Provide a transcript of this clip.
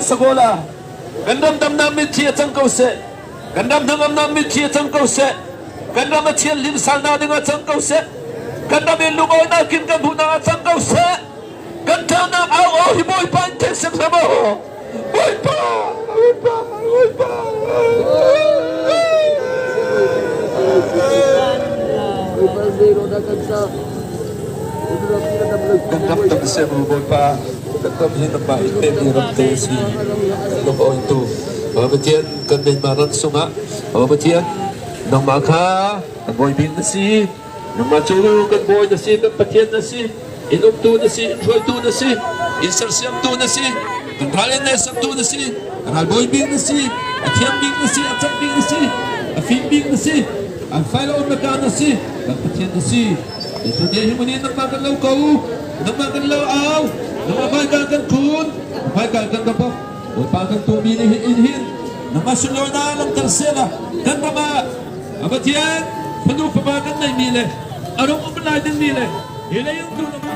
Sekolah gandam dam nam mit chia chang kau se gandam dam nam mit chia chang kau se gandam ma chia lim sal na ding chang kau se gandam in lu oi na kim kan bu na chang kau se gandam na au au hi boy pan te sem sa bo boy pa gandam dam se boy pa Tetap ni tempat ini di rentesi Lupa itu Bapak Cian Kendai Maran Sunga Bapak Cian Nang Maka Kan boy bin nasi Nang Macuru Kan boy nasi Kan Patian nasi Inum tu nasi Infoy tu nasi Insar siam tu nasi Kan Ralian Nesam tu nasi Kan Hal boy bin nasi Atiam bin nasi Atak bin nasi Afim bin nasi Al-Faila Umaga nasi Kan Patian nasi Itu dia himuni Nang Makan lau kau Nang Makan lau au Nampai kan kun, nampai kan kapok, nampai kan tu minihin, nama sunyo na lang tersela, kan nama, abatian, penuh pemakan na mile, arong umalay din mile, ila yung tulong.